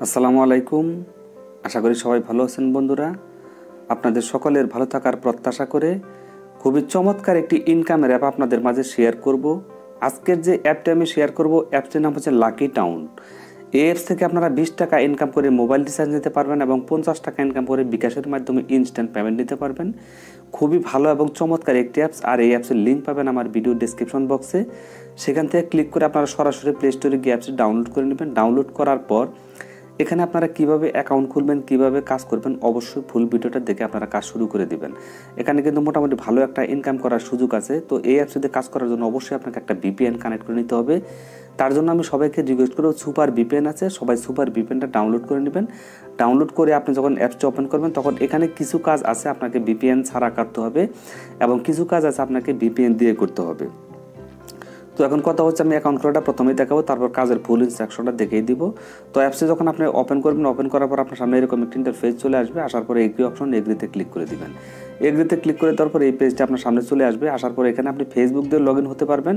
আসসালামু আলাইকুম। আশা করি সবাই ভালো আছেন বন্ধুরা। আপনাদের সকলের ভালো থাকার প্রত্যাশা করে খুবই চমৎকার একটি ইনকামের অ্যাপ আপনাদের মাঝে শেয়ার করব। আজকের যে অ্যাপটি আমি শেয়ার করব, অ্যাপটির নাম হচ্ছে লাকি টাউন। এই অ্যাপস থেকে আপনারা 20 টাকা ইনকাম করে মোবাইল রিচার্জ নিতে পারবেন এবং 50 টাকা ইনকাম করে বিকাশের মাধ্যমে ইনস্ট্যান্ট পেমেন্ট নিতে পারবেন। খুবই ভালো এবং চমৎকার একটি অ্যাপস। আর এই অ্যাপসের লিঙ্ক পাবেন আমার ভিডিও ডেসক্রিপশন বক্সে। সেখান থেকে ক্লিক করে আপনারা সরাসরি প্লে স্টোরে গিয়ে অ্যাপসটি ডাউনলোড করে নেবেন। ডাউনলোড করার পর এখানে আপনারা কিভাবে অ্যাকাউন্ট খুলবেন, কিভাবে কাজ করবেন, অবশ্যই ফুল ভিডিওটা দেখে আপনারা কাজ শুরু করে দিবেন। এখানে কিন্তু মোটামুটি ভালো একটা ইনকাম করার সুযোগ আছে। তো এই অ্যাপসে কাজ করার জন্য অবশ্যই আপনাকে একটা ভিপিএন কানেক্ট করে নিতে হবে। তার জন্য আমি সবাইকে রিকোয়েস্ট করব, সুপার ভিপিএন আছে, সবাই সুপার ভিপিএনটা ডাউনলোড করে নেবেন। ডাউনলোড করে আপনি যখন অ্যাপসটা ওপেন করবেন তখন এখানে কিছু কাজ আছে আপনাকে ভিপিএন ছাড়া করতে হবে এবং কিছু কাজ আছে আপনাকে ভিপিএন দিয়ে করতে হবে। তো এখন কথা হচ্ছে, আমি অ্যাকাউন্ট খোলাটা প্রথমেই দেখাবো, তারপর কাজের ফুল ইনস্ট্রাকশনটা দেখিয়ে দিব। তো অ্যাপসে যখন আপনি ওপেন করবেন, ওপেন করার পর আপনার সামনে এরকম একটা ইন্টারফেস চলে আসবে। আসার পরে এগ্রি অপশন, এগ্রিতে ক্লিক করে দিবেন। এগ্রিতে ক্লিক করে দেওয়ার পর এই পেজটা আপনার সামনে চলে আসবে। আসার পরে এখানে আপনি ফেসবুক দিয়ে লগ ইন হতে পারবেন,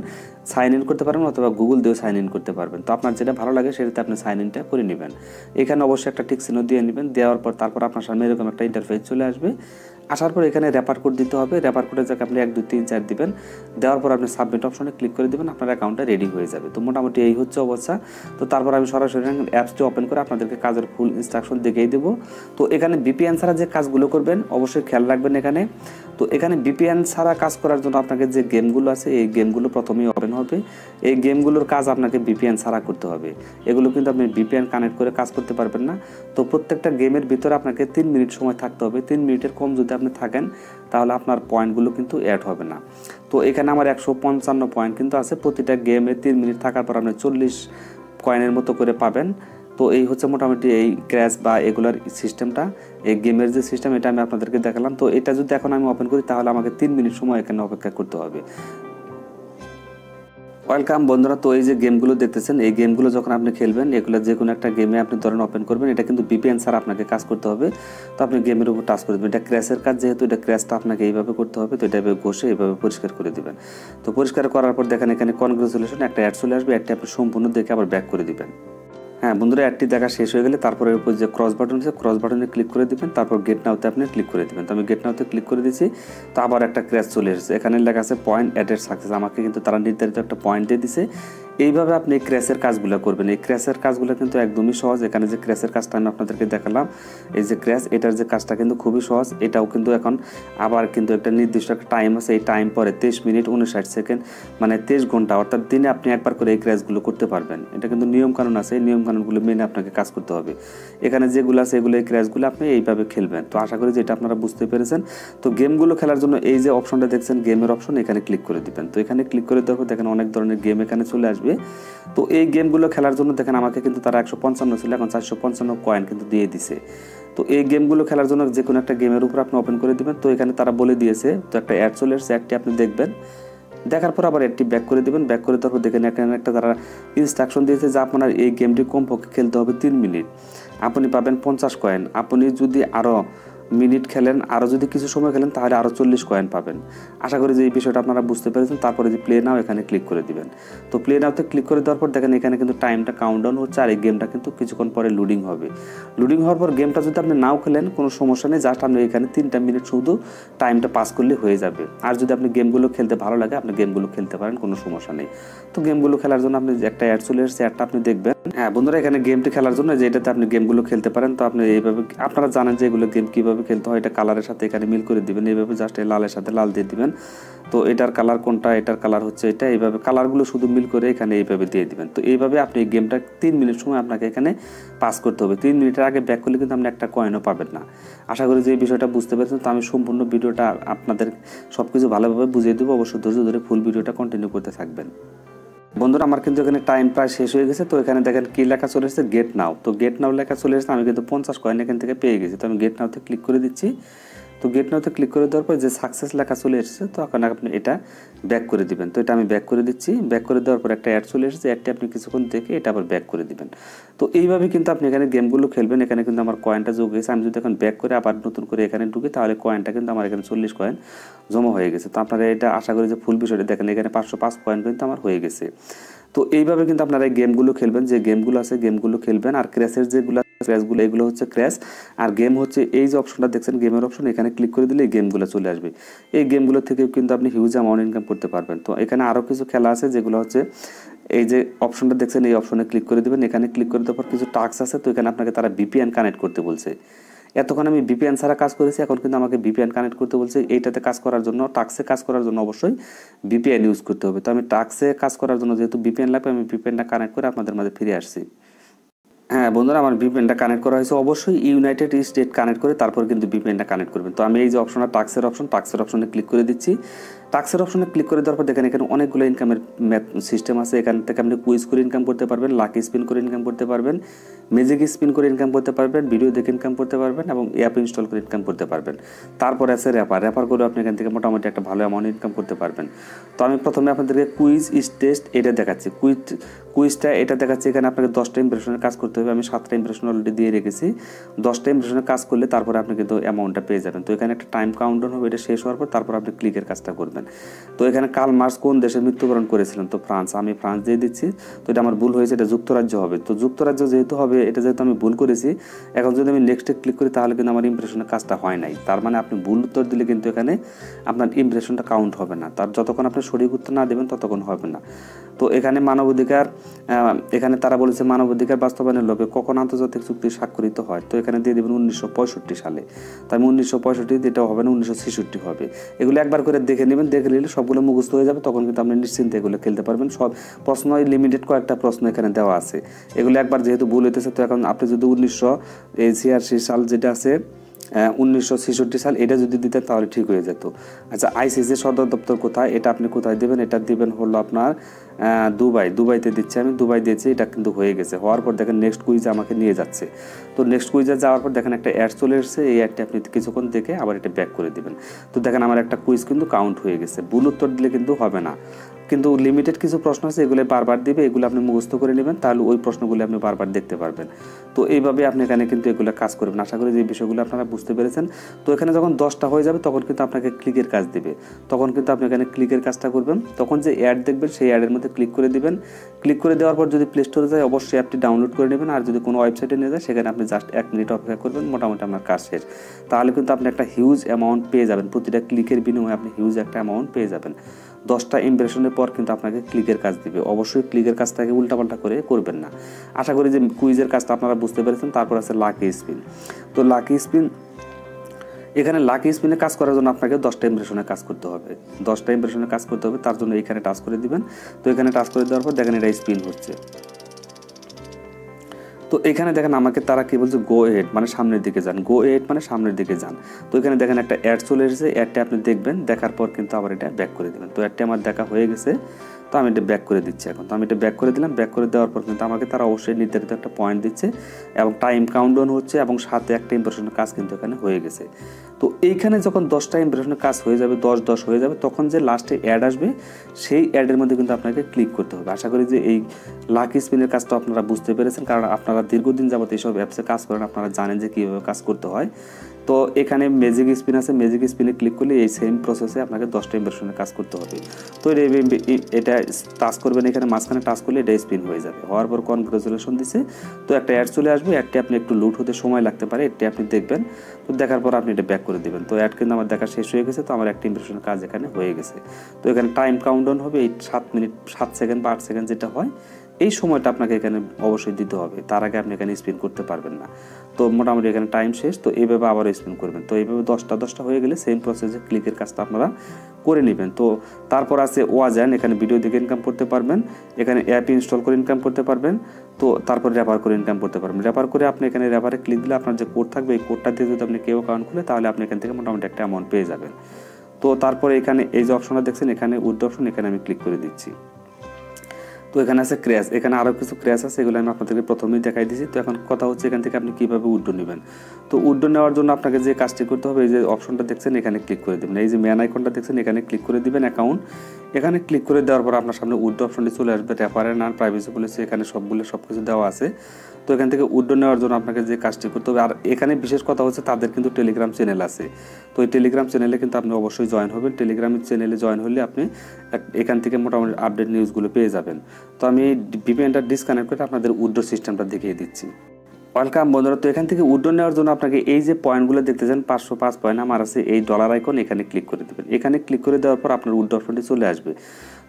সাইন ইন করতে পারবেন, অথবা গুগল দিয়েও সাইন ইন করতে পারবেন। তো আপনার যেটা ভালো লাগে সেটাতে আপনি সাইন ইনটা করে নেবেন। এখানে অবশ্যই একটা টিক চিহ্ন দিয়ে নেবেন। দেওয়ার পর তারপর আপনার সামনে এরকম একটা ইন্টারফেস চলে আসবে। আসার পর এখানে রেফার কোড দিতে হবে। রেফার কোডের জায়গায় আপনি 1 2 3 4 দিবেন। দেওয়ার পর আপনি সাবমিট অপশনে ক্লিক করে দিবেন, আপনার অ্যাকাউন্টটা রেডি হয়ে যাবে। তো মোটামুটি এই হচ্ছে অবস্থা। তো তারপর আমি সরাসরি অ্যাপসটি ওপেন করে আপনাদেরকে কাজের ফুল ইনস্ট্রাকশন দেখিয়ে দেবো। তো এখানে ভিপিএন ছাড়া যে কাজগুলো করবেন অবশ্যই খেয়াল রাখবেন এখানে। তো এখানে ভিপিএন ছাড়া কাজ করার জন্য আপনাকে যে গেমগুলো আছে এই গেমগুলো প্রথমেই ওপেন হবে। এই গেমগুলোর কাজ আপনাকে ভিপিএন ছাড়া করতে হবে। এগুলো কিন্তু আপনি ভিপিএন কানেক্ট করে কাজ করতে পারবেন না। তো প্রত্যেকটা গেমের ভিতরে আপনাকে 3 মিনিট সময় থাকতে হবে। 3 মিনিটের কম যদি আপনি থাকেন তাহলে আপনার পয়েন্টগুলো কিন্তু অ্যাড হবে না। তো এখানে আমার 155 পয়েন্ট কিন্তু আছে। প্রতিটা গেমে 3 মিনিট থাকার পর আপনি 40 কয়েনের মতো করে পাবেন। তো এই হচ্ছে মোটামুটি এই ক্র্যাশ বা এগুলার সিস্টেমটা, এই গেমের যে সিস্টেম, এটা আমি আপনাদেরকে দেখালাম। তো এটা যদি এখন আমি ওপেন করি তাহলে আমাকে 3 মিনিট সময় এখানে অপেক্ষা করতে হবে। ওয়েলকাম বন্ধুরা। তো এই যে গেমগুলো দেখতেছেন, এই গেমগুলো যখন আপনি খেলবেন, এগুলো যে কোনো একটা গেমে আপনি ধরেন ওপেন করবেন, এটা কিন্তু ভিপিএন ছাড়া আপনাকে কাজ করতে হবে। তো আপনি গেমের উপর টাচ করে দেবেন। এটা ক্র্যাশের কাজ, যেহেতু এটা ক্র্যাশটা আপনাকে এইভাবে করতে হবে। তো এটা এভাবে ঘষে এইভাবে পরিষ্কার করে দিবেন। তো পরিষ্কার করার পর দেখেন এখানে কনগ্রাচুলেশন একটা অ্যাড চলে আসবে। অ্যাডটি আপনি সম্পূর্ণ দেখে আবার ব্যাক করে দিবেন। হ্যাঁ বন্ধুরা, অ্যাডটি দেখা শেষ হয়ে গেলে তারপরে উপর যে ক্রস বাটন আছে, ক্রস বাটনে ক্লিক করে দিবেন। তারপর গেট নাওতে আপনি ক্লিক করে দিবেন। তো আমি গেট নাওতে ক্লিক করে দিয়েছি। তো আবার একটা ক্র্যাশ চলে এসেছে। এখানে লেখা আছে পয়েন্ট অ্যাডেড সাকসেস। আমাকে কিন্তু তারা নির্ধারিত একটা পয়েন্ট দিয়ে দিছে। এইভাবে আপনি এই ক্র্যাশের কাজগুলো করবেন। এই ক্র্যাশের কাজগুলো কিন্তু একদমই সহজ। এখানে যে ক্র্যাশের কাজটা আমি আপনাদেরকে দেখালাম, এই যে ক্র্যাশ, এটার যে কাজটা কিন্তু খুবই সহজ। এটাও কিন্তু এখন আবার কিন্তু একটা নির্দিষ্ট একটা টাইম আছে। এই টাইম পরে 23 মিনিট 59 সেকেন্ড, মানে 23 ঘন্টা, অর্থাৎ দিনে আপনি একবার করে এই ক্র্যাশগুলো করতে পারবেন। এটা কিন্তু নিয়মকানুন আছে। এই নিয়মকানুনগুলো মেনে আপনাকে কাজ করতে হবে। এখানে যেগুলো আছে এগুলো, এই ক্র্যাশগুলো আপনি এইভাবে খেলবেন। তো আশা করি যে এটা আপনারা বুঝতে পেরেছেন। তো গেমগুলো খেলার জন্য এই যে অপশনটা দেখছেন, গেমের অপশন, এখানে ক্লিক করে দিবেন। তো এখানে ক্লিক করে দেওয়ার পর দেখেন অনেক ধরনের গেম এখানে চলে আসবে। তো এই গেমগুলো খেলার জন্য দেখেন আমাকে কিন্তু তারা 155 ছিল, এখন 455 কয়েন কিন্তু দিয়ে দিছে। তো এই গেমগুলো খেলার জন্য যে কোনো একটা গেমের উপর আপনি ওপেন করে দিবেন। তো এখানে তারা বলে দিয়েছে, তো একটা অ্যাড চলে এসেছে, অ্যাডটি আপনি দেখবেন। দেখার পর আবার অ্যাডটি ব্যাক করে দিবেন। ব্যাক করে দেওয়ার পর দেখেন এখানে একটা তারা ইনস্ট্রাকশন দিয়েছে যে আপনার এই গেমটি কমপক্ষে খেলতে হবে 3 মিনিট। আপনি পাবেন 50 কয়েন। আপনি যদি আরও মিনিট খেলেন, আরও যদি কিছু সময় খেলেন, তাহলে আরও 40 কয়েন পাবেন। আশা করি যে এই বিষয়টা আপনারা বুঝতে পেরেছেন। তারপরে যে প্লে নাও, এখানে ক্লিক করে দিবেন। তো প্লে নাওতে ক্লিক করে দেওয়ার পর দেখেন এখানে কিন্তু টাইমটা কাউন্টডাউন হচ্ছে, আর এই গেমটা কিন্তু কিছুক্ষণ পরে লোডিং হবে। লোডিং হওয়ার পর গেমটা যদি আপনি নাও খেলেন, কোনো সমস্যা নেই, জাস্ট আপনি এখানে 3টা মিনিট শুধু টাইমটা পাস করলে হয়ে যাবে। আর যদি আপনি গেমগুলো খেলতে ভালো লাগে, আপনি গেমগুলো খেলতে পারেন, কোনো সমস্যা নেই। তো গেমগুলো খেলার জন্য আপনি একটা অ্যাড চলে এসেছে, অ্যাডটা আপনি দেখবেন। হ্যাঁ বন্ধুরা, এখানে গেমটি খেলার জন্য যে এটাতে আপনি গেমগুলো খেলতে পারেন। তো আপনি এইভাবে, আপনারা জানেন যে এগুলো গেম কীভাবে খেলতে হয়, এটা কালারের সাথে এখানে মিল করে দিবেন। এইভাবে জাস্ট এই লালের সাথে লাল দিয়ে দিবেন। তো এটার কালার কোনটা, এটার কালার হচ্ছে এটা, এইভাবে কালারগুলো শুধু মিল করে এখানে এইভাবে দিয়ে দিবেন। তো এইভাবে আপনি এই গেমটা 3 মিনিট সময় আপনাকে এখানে পাস করতে হবে। 3 মিনিটের আগে ব্যাক করলে কিন্তু আপনি একটা কয়েনও পাবেন না। আশা করি যে এই বিষয়টা বুঝতে পেরেছেন। তো আমি সম্পূর্ণ ভিডিওটা আপনাদের সব কিছু ভালোভাবে বুঝিয়ে দেবো। অবশ্যই ধৈর্য ধরে ফুল ভিডিওটা কন্টিনিউ করতে থাকবেন। বন্ধুরা, আমার কিন্তু এখানে টাইম প্রায় শেষ হয়ে গেছে। তো এখানে দেখেন কি লেখা চলে এসেছে, গেট নাও। তো গেট নাও লেখা চলে এসেছে। আমি কিন্তু 50 কয়েন এখান থেকে পেয়ে গেছি। তো আমি গেট নাওতে ক্লিক করে দিচ্ছি। তো গেট নাওতে ক্লিক করে দেওয়ার পর যে সাকসেস লেখা চলে এসেছে, তো এখন আপনি এটা ব্যাক করে দিবেন। তো এটা আমি ব্যাক করে দিচ্ছি। ব্যাক করে দেওয়ার পর একটা অ্যাড চলে এসেছে, অ্যাডটি আপনি কিছুক্ষণ দেখে এটা আবার ব্যাক করে দিবেন। তো এইভাবে কিন্তু আপনি এখানে গেমগুলো খেলবেন। এখানে কিন্তু আমার কয়েনটা যোগ হয়েছে। আমি যদি এখন ব্যাক করে আবার নতুন করে এখানে ঢুকি, তাহলে কয়েনটা কিন্তু আমার এখানে 40 কয়েন জমা হয়ে গেছে। তো আপনারা এটা আশা করি যে ফুল বিষয়টা দেখেন, এখানে 505 কয়েন কিন্তু আমার হয়ে গেছে। তো এইভাবে কিন্তু আপনারা এই গেমগুলো খেলবেন, যে গেমগুলো আছে গেমগুলো খেলবেন। আর ক্র্যাশের যেগুলো ক্র্যাশগুলো এগুলো হচ্ছে ক্র্যাশ, আর গেম হচ্ছে এই যে অপশনটা দেখছেন গেমের অপশন, এখানে ক্লিক করে দিলে এই গেমগুলো চলে আসবে। এই গেমগুলো থেকেও কিন্তু আপনি হিউজ অ্যামাউন্ট ইনকাম করতে পারবেন। তো এখানে আরও কিছু খেলা আছে যেগুলো হচ্ছে এই যে অপশনটা দেখছেন এই অপশনে ক্লিক করে দেবেন। এখানে ক্লিক করে দেওয়ার পর কিছু টাস্ক আছে, তো এখানে আপনাকে তারা ভিপিএন কানেক্ট করতে বলছে। এতক্ষণ আমি ভিপিএন ছাড়া কাজ করেছি, এখন কিন্তু আমাকে ভিপিএন কানেক্ট করতে বলছে। এইটাতে কাজ করার জন্য, টাস্কে কাজ করার জন্য অবশ্যই ভিপিএন ইউজ করতে হবে। তো আমি টাস্কে কাজ করার জন্য যেহেতু ভিপিএন লাগবে, আমি ভিপিএনটা কানেক্ট করে আপনাদের মাঝে ফিরে আসছি। হ্যাঁ বন্ধুরা, আমার ভিপিএনটা কানেক্ট করা হয়েছে। অবশ্যই ইউনাইটেড স্টেট কানেক্ট করে তারপর কিন্তু ভিপিএনটা কানেক্ট করবেন। তো আমি এই যে অপশনটা টাস্কের অপশনে ক্লিক করে দিচ্ছি। টাস্কের অপশনে ক্লিক করে দেওয়ার পর দেখেন এখানে অনেকগুলো ইনকামের সিস্টেম আছে। এখান থেকে আপনি কুইজ করে ইনকাম করতে পারবেন, লাকি স্পিন করে ইনকাম করতে পারবেন, ম্যাজিক স্পিন করে ইনকাম করতে পারবেন, ভিডিও দেখে ইনকাম করতে পারবেন এবং অ্যাপ ইনস্টল করে ইনকাম করতে পারবেন। তারপর আছে র্যাপার করে আপনি এখান থেকে মোটামুটি একটা ভালো অ্যামাউন্ট ইনকাম করতে পারবেন। তো আমি প্রথমে আপনাদেরকে কুইজ টেস্ট এটা দেখাচ্ছি। কুইজটা এটা দেখাচ্ছি। এখানে আপনাকে 10টা ইমপ্রেশনের কাজ করতে হবে। আমি 7টা ইমপ্রেশন অলরেডি দিয়ে রেখেছি। 10টা ইমপ্রেশনের কাজ করলে তারপরে আপনি কিন্তু অ্যামাউন্টটা পেয়ে যাবেন। তো এখানে একটা টাইম কাউন্টডাউন হবে, এটা শেষ হওয়ার পর তারপর আপনি ক্লিকের কাজটা করবেন। তো এখানে কার্ল মার্কস কোন দেশে মৃত্যুবরণ করেছিলেন, তো ফ্রান্স। আমি ফ্রান্স দিয়ে দিচ্ছি। তো এটা আমার ভুল হয়েছে, এটা যুক্তরাজ্য হবে। তো যুক্তরাজ্য যেহেতু হবে, এটা যেহেতু আমি ভুল করেছি, এখন যদি আমি নেক্সটে ক্লিক করি তাহলে কিন্তু আমার ইমপ্রেশনের কাজটা হয় নাই। তার মানে আপনি ভুল উত্তর দিলে কিন্তু এখানে আপনার ইমপ্রেশনটা কাউন্ট হবে না। তার যতক্ষণ আপনি সঠিক উত্তর না দেবেন ততক্ষণ হবে না। তো এখানে মানবাধিকার, এখানে তারা বলেছে মানবাধিকার বাস্তবায়নের লক্ষ্যে কখন আন্তর্জাতিক চুক্তি স্বাক্ষরিত হয়, তো এখানে দিয়ে দেবেন 1965 সালে। তাই 1965 যেটা হবে না, 1966 হবে। এগুলো একবার করে দেখে নেবেন, দেখে নিলে সবগুলো মুখস্থ হয়ে যাবে, তখন কিন্তু আপনি নিশ্চিন্তে এগুলো খেলতে পারবেন। সব প্রশ্ন লিমিটেড কয়েকটা প্রশ্ন এখানে দেওয়া আছে, এগুলো একবার যেহেতু ভুল হইতেছে, তো এখন আপনি যদি 1986 সাল যেটা আছে 1966 সাল এটা যদি দিতেন তাহলে ঠিক হয়ে যেত। আচ্ছা, আইসিসি সদর দপ্তর কোথায়, এটা আপনি কোথায় দেবেন, এটা দিবেন হলো আপনার দুবাইতে দিচ্ছি আমি, দুবাই দিয়েছি। এটা কিন্তু হয়ে গেছে। হওয়ার পর দেখেন নেক্সট কুইজে আমাকে নিয়ে যাচ্ছে। তো নেক্সট কুইজে যাওয়ার পর দেখেন একটা অ্যাড চলে এসেছে। এই অ্যাডটি আপনি কিছুক্ষণ দেখে আবার এটা ব্যাক করে দিবেন। তো দেখেন আমার একটা কুইজ কিন্তু কাউন্ট হয়ে গেছে। ভুল উত্তর দিলে কিন্তু হবে না, কিন্তু লিমিটেড কিছু প্রশ্ন আছে, এগুলো বারবার দিবে, এগুলো আপনি মুখস্থ করে নেবেন, তাহলে ওই প্রশ্নগুলো আপনি বারবার দেখতে পারবেন। তো এইভাবে আপনি এখানে কিন্তু এগুলো কাজ করবেন। আশা করি যে বিষয়গুলো আপনারা বুঝতে পেরেছেন। তো এখানে যখন 10টা হয়ে যাবে তখন কিন্তু আপনাকে ক্লিকের কাজ দিবে, তখন কিন্তু আপনি এখানে ক্লিকের কাজটা করবেন। তখন যে অ্যাড দেখবেন সেই অ্যাডের মধ্যে ক্লিক করে দিবেন। ক্লিক করে দেওয়ার পর যদি প্লে স্টোরে যায় অবশ্যই অ্যাপটি ডাউনলোড করে নেবেন, আর যদি কোনো ওয়েবসাইটে নিয়ে যায় সেখানে আপনি জাস্ট 1 মিনিট অপেক্ষা করবেন, মোটামুটি আপনার কাজ শেষ। তাহলে কিন্তু আপনি একটা হিউজ অ্যামাউন্ট পেয়ে যাবেন। প্রতিটা ক্লিকের বিনিময়ে আপনি হিউজ একটা অ্যামাউন্ট পেয়ে যাবেন। 10টা ইমপ্রেশনের পর কিন্তু আপনাকে ক্লিকের কাজ দিবে। অবশ্যই ক্লিকের কাজটাকে উল্টাপাল্টা করে করবেন না। আশা করি যে কুইজের কাজটা আপনারা বুঝতে পেরেছেন। তারপর আছে লাকি স্পিন। তো লাকি স্পিন, এখানে লাকি স্পিনে কাজ করার জন্য আপনাকে 10টা ইমপ্রেশনে কাজ করতে হবে। 10টা ইমপ্রেশনে কাজ করতে হবে, তার জন্য এখানে টাচ করে দিবেন। তো এখানে টাচ করে দেওয়ার পর দেখেন এটা স্পিন হচ্ছে। তো এখানে দেখেন আমাকে তারা কি বলছে, গো এহেড মানে সামনের দিকে যান, গো এহেড মানে সামনের দিকে যান। তো এখানে দেখেন একটা অ্যাড চলে এসেছে, অ্যাডটা আপনি দেখবেন, দেখার পর কিন্তু আবার এটা ব্যাক করে দেবেন। তো অ্যাডটা আমার দেখা হয়ে গেছে, তো আমি এটা ব্যাক করে দিচ্ছি। এখন তো আমি এটা ব্যাক করে দিলাম। ব্যাক করে দেওয়ার পর কিন্তু আমাকে তারা অবশ্যই নির্ধারিত একটা পয়েন্ট দিচ্ছে এবং টাইম কাউন্টডাউন হচ্ছে এবং সাথে একটা ইমপ্রেশনের কাজ কিন্তু এখানে হয়ে গেছে। তো এইখানে যখন 10টা ইমপ্রেশনের কাজ হয়ে যাবে, 10 হয়ে যাবে, তখন যে লাস্টে অ্যাড আসবে সেই অ্যাডের মধ্যে কিন্তু আপনাকে ক্লিক করতে হবে। আশা করি যে এই লাকি স্পিনের কাজটা আপনারা বুঝতে পেরেছেন, কারণ আপনারা দীর্ঘদিন যাবত এইসব অ্যাপসে কাজ করেন, আপনারা জানেন যে কীভাবে কাজ করতে হয়। তো এখানে ম্যাজিক স্পিন আছে, ম্যাজিক স্পিনে ক্লিক করলে এই সেম প্রসেসে আপনাকে 10টা ইমপ্রেশনের কাজ করতে হবে। তো এটা টাচ করবেন, এখানে মাঝখানে টাচ করলে এটা স্পিন হয়ে যাবে। হওয়ার পর কনগ্রাচুলেশন দিচ্ছে। তো একটা অ্যাড চলে আসবে, অ্যাডটি আপনি একটু লোড হতে সময় লাগতে পারে, এটি আপনি দেখবেন। তো দেখার পর আপনি এটা ব্যাক করে দেবেন। তো অ্যাড কিন্তু আমার দেখা শেষ হয়ে গেছে। তো আমার একটা ইমপ্রেশনের কাজ এখানে হয়ে গেছে। তো এখানে টাইম কাউন্টডাউন হবে, এই 7 মিনিট 7 সেকেন্ড বা 8 সেকেন্ড যেটা হয়, এই সময়টা আপনাকে এখানে অবশ্যই দিতে হবে। তার আগে আপনি এখানে স্পিন করতে পারবেন না। তো মোটামুটি এখানে টাইম শেষ। তো এইভাবে আবারও স্পিন করবেন। তো এইভাবে 10টা হয়ে গেলে সেম প্রসেসে ক্লিকের কাজটা আপনারা করে নেবেন। তো তারপর আছে ওয়াজান, এখানে ভিডিও দেখে ইনকাম করতে পারবেন, এখানে অ্যাপ ইনস্টল করে ইনকাম করতে পারবেন। তো তারপর রেফার করে ইনকাম করতে পারবেন। রেফার করে আপনি এখানে রেফারে ক্লিক দিলে আপনার যে কোড থাকবে এই কোডটা দিয়ে যদি আপনি কেউ অ্যাকাউন্ট খুলে তাহলে আপনি এখান থেকে মোটামুটি একটা অ্যামাউন্ট পেয়ে যাবেন। তো তারপরে এখানে এই যে অপশনটা দেখছেন, এখানে উইথড্র অপশন, এখানে আমি ক্লিক করে দিচ্ছি। তো এখানে আছে ক্র্যাশ, এখানে আরও কিছু ক্র্যাশ আছে, এগুলো আমি আপনাদেরকে প্রথমেই দেখাই দিয়েছি। তো এখন কথা হচ্ছে এখান থেকে আপনি কীভাবে উইথড্র নেবেন। তো উইথড্র নেওয়ার জন্য আপনাকে যে কাজটি করতে হবে, এই যে অপশনটা দেখছেন এখানে ক্লিক করে দেবেন। এই যে ম্যান আইকনটা দেখছেন এখানে ক্লিক করে দিবেন, অ্যাকাউন্ট। এখানে ক্লিক করে দেওয়ার পর আপনার সামনে উইথড্র অপশনটি চলে আসবে। রেফারেল আর প্রাইভেসি পলিসি এখানে সব কিছু দেওয়া আছে। তো এখান থেকে উইথড্র নেওয়ার জন্য আপনাকে যে কাজটি করতে হবে, আর এখানে বিশেষ কথা হচ্ছে তাদের কিন্তু টেলিগ্রাম চ্যানেল আছে। তো এই টেলিগ্রাম চ্যানেলে কিন্তু আপনি অবশ্যই জয়েন হবেন। টেলিগ্রাম চ্যানেলে জয়েন হলে আপনি এখান থেকে মোটামুটি আপডেট নিউজগুলো পেয়ে যাবেন। তো আমি ভিপিএনটা ডিসকানেক্ট করে আপনাদের উইথড্র সিস্টেমটা দেখিয়ে দিচ্ছি। ওয়েলকাম বন্ধুরা। তো এখান থেকে উইথড্র নেওয়ার জন্য আপনাকে এই যে পয়েন্টগুলো দেখতেছেন 505 পয়েন্ট আমার আছে, এই ডলার আইকন এখানে ক্লিক করে দেবেন। এখানে ক্লিক করে দেওয়ার পর আপনার উইথড্র অপশনটি চলে আসবে।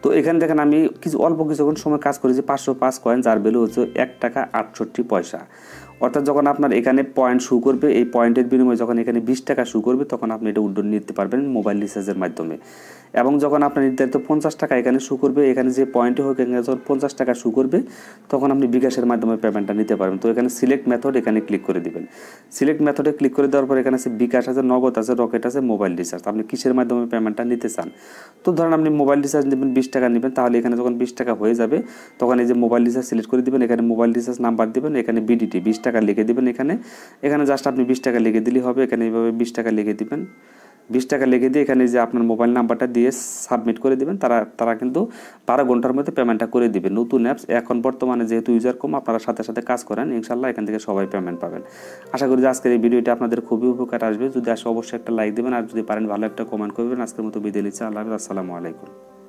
তো এখানে দেখেন আমি অল্প কিছুক্ষণ সময় কাজ করেছি, 505 কয়েন, যার ভ্যালু হচ্ছে 1 টাকা 68 পয়সা। অর্থাৎ যখন আপনার এখানে পয়েন্ট শো করবে, এই পয়েন্টের বিনিময়ে যখন এখানে 20 টাকা শো করবে তখন আপনি এটা উইথড্র নিতে পারবেন মোবাইল রিচার্জের মাধ্যমে। এবং যখন আপনার নির্ধারিত 50 টাকা এখানে শো করবে, এখানে যে পয়েন্টে হোক এখানে যখন 50 টাকা শো করবে তখন আপনি বিকাশের মাধ্যমে পেমেন্টটা নিতে পারবেন। তো এখানে সিলেক্ট মেথড এখানে ক্লিক করে দিবেন। সিলেক্ট মেথডে ক্লিক করে দেওয়ার পর এখানে আছে বিকাশ আছে, নগদ আছে, রকেট আছে, মোবাইল রিচার্জ। আপনি কিসের মাধ্যমে পেমেন্টটা নিতে চান? তো ধরেন আপনি মোবাইল রিচার্জ নেবেন, 20 টাকা নেবেন, তাহলে এখানে যখন 20 টাকা হয়ে যাবে তখন এই যে মোবাইল রিচার্জ সিলেক্ট করে দিবেন, এখানে মোবাইল রিচার্জ নাম্বার দিবেন, এখানে বিডিটি 20 টাকা লিখে দিবেন। এখানে জাস্ট আপনি 20 টাকা লিখে দিলেই হবে। এখানে এইভাবে 20 টাকা লিখে দিবেন। 20 টাকা লিখে দিয়ে এখানে যে আপনার মোবাইল নাম্বারটা দিয়ে সাবমিট করে দিবেন। তারা কিন্তু 12 ঘন্টার মধ্যে পেমেন্টটা করে দিবে। নতুন অ্যাপস, এখন বর্তমানে যেহেতু ইউজার কম, আপনারা সাথে সাথে কাজ করেন, ইনশাল্লাহ এখান থেকে সবাই পেমেন্ট পাবেন। আশা করি যে আজকের এই ভিডিওটা আপনাদের খুবই উপকার আসবে। যদি আসে অবশ্যই একটা লাইক দেবেন, আর যদি পারেন ভালো একটা কমেন্ট করবেন। আজকের মতো বিদায় নিচ্ছি। আল্লাহ হাফেজ। আসসালামু আলাইকুম।